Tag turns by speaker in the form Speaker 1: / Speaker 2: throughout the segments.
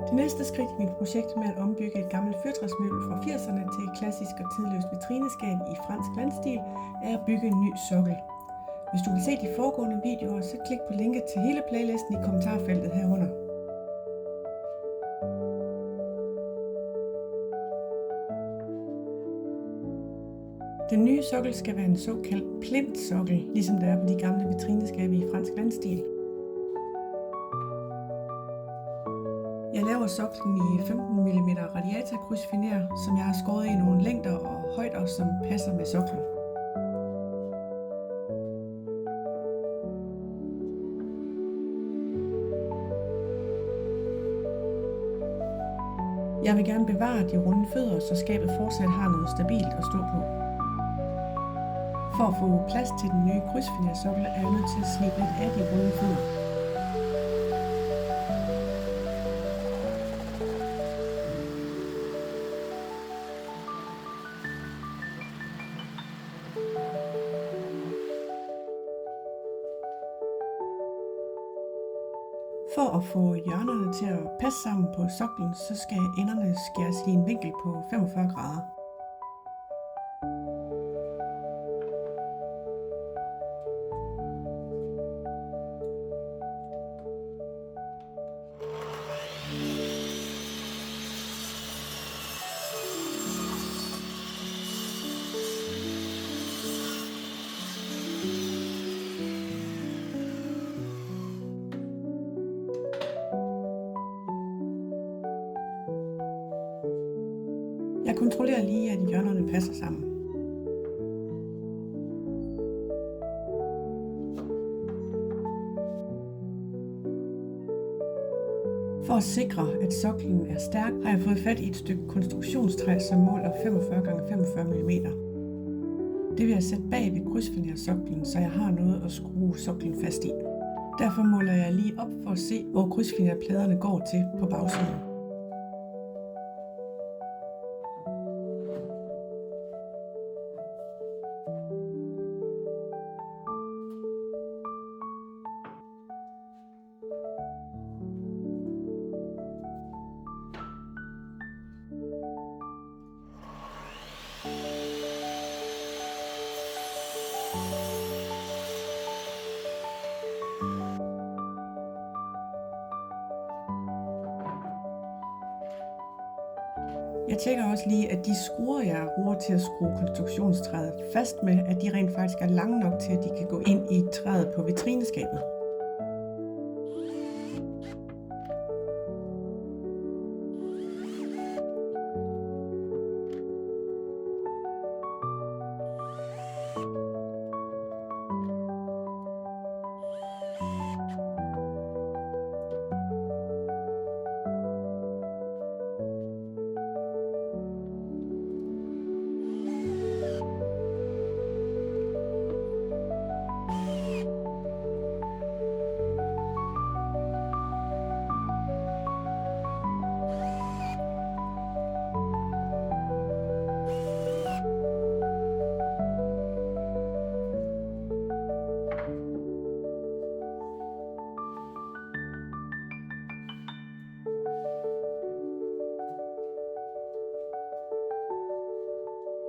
Speaker 1: Det næste skridt i mit projekt med at ombygge et gammelt fyrtræsmøbel fra 80'erne til et klassisk og tidløst vitrineskab i fransk landstil er at bygge en ny sokkel. Hvis du vil se de foregående videoer, så klik på linket til hele playlisten i kommentarfeltet herunder. Den nye sokkel skal være en såkaldt plintsokkel, ligesom der er på de gamle vitrineskabe i fransk landstil. Jeg laver soklen i 15 mm radiatorkrydsfiner, som jeg har skåret i nogle længder og højder, som passer med soklen. Jeg vil gerne bevare de runde fødder, så skabet fortsat har noget stabilt at stå på. For at få plads til den nye krydsfinersokkel er jeg nødt til at slibe lidt af de runde fødder. For at få hjørnerne til at passe sammen på soklen, så skal enderne skæres i en vinkel på 45 grader. Jeg kontrollerer lige, at hjørnerne passer sammen. For at sikre, at soklen er stærk, har jeg fået fat i et stykke konstruktionstræ, som måler 45 x 45 mm. Det vil jeg sætte bag ved krydsfinersoklen, så jeg har noget at skrue soklen fast i. Derfor måler jeg lige op for at se, hvor krydsfinerpladerne går til på bagsiden. Jeg tjekker også lige, at de skruer, jeg bruger til at skrue konstruktionstræet fast med, at de rent faktisk er lange nok til, at de kan gå ind i træet på vitrineskabet.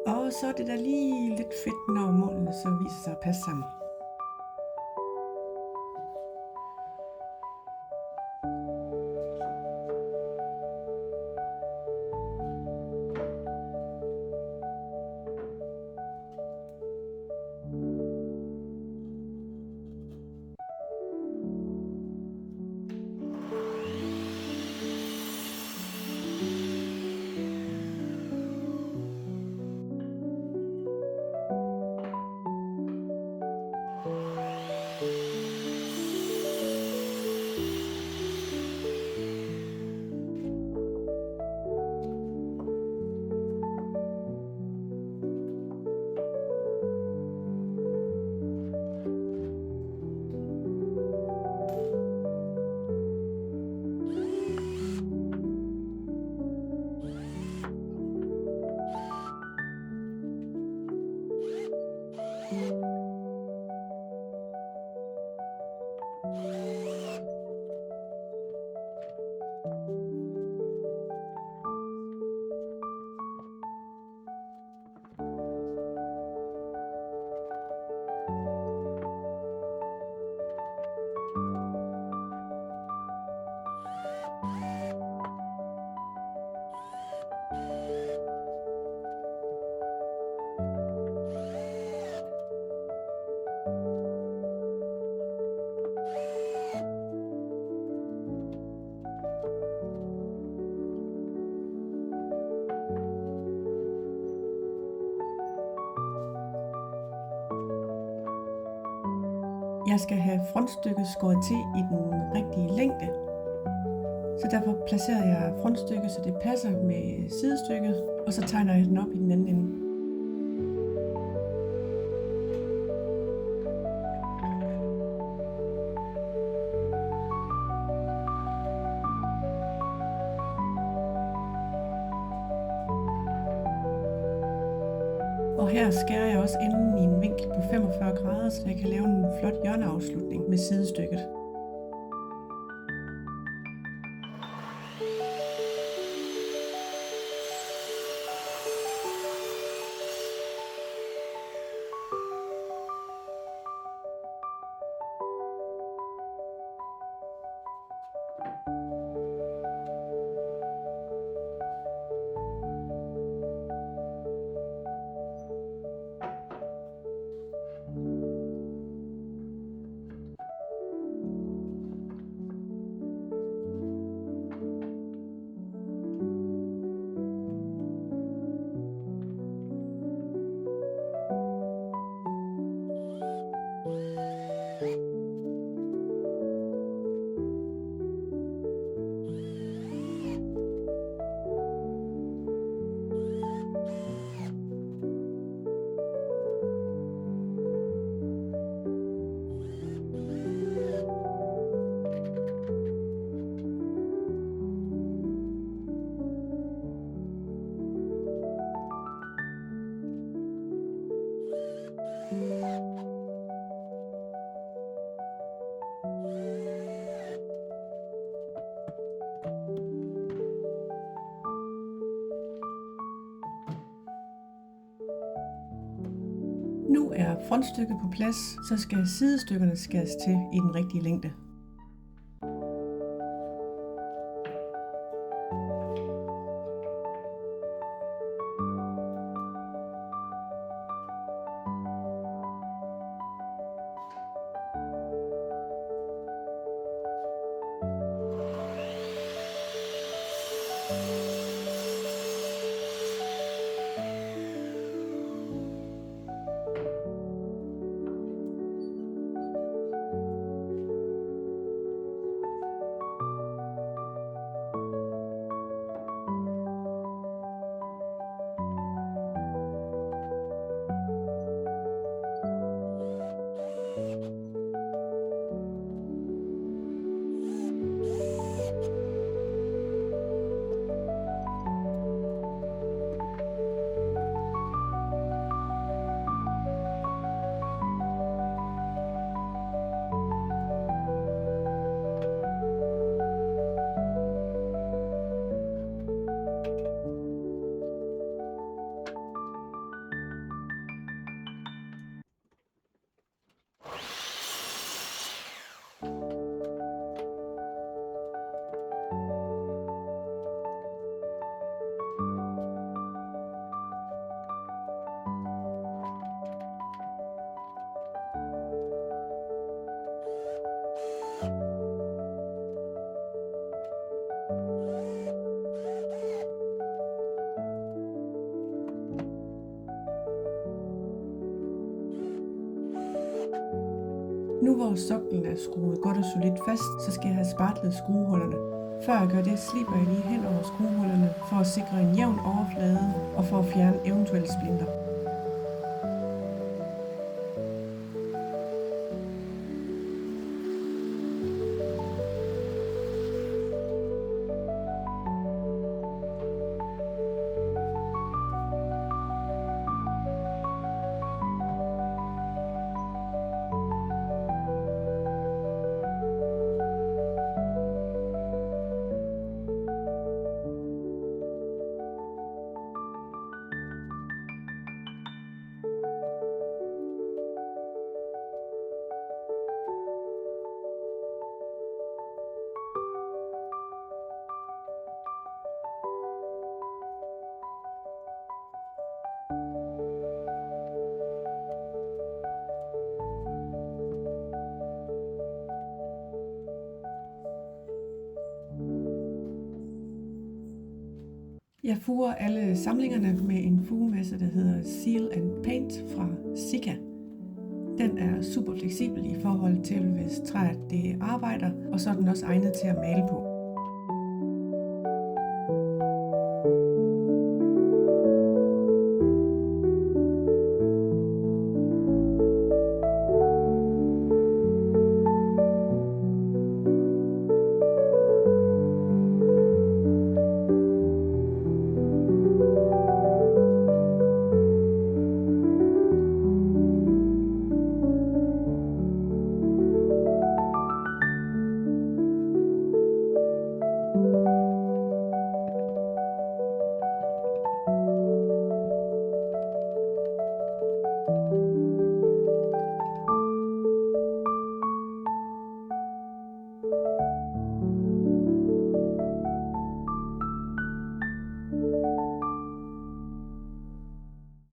Speaker 1: Og så er det da lige lidt fedt, når målene så viser sig at passe sammen. Jeg skal have frontstykket skåret til i den rigtige længde. Så derfor placerer jeg frontstykket, så det passer med sidestykket, og så tegner jeg den op i den anden ende. Og her skærer jeg også enden i en vinkel på 45 grader, så jeg kan lave en flot hjørneafslutning med sidestykket. Nu er frontstykket på plads, så skal sidestykkerne skæres til i den rigtige længde. Nu hvor soklen er skruet godt og solidt fast, så skal jeg have spartlet skruehullerne. Før jeg gør det, slipper jeg lige hen over skruehullerne for at sikre en jævn overflade og for at fjerne eventuelle splinter. Jeg furer alle samlingerne med en fugemasse, der hedder Seal and Paint fra Sika. Den er super fleksibel i forhold til, hvis træet det arbejder, og så er den også egnet til at male på.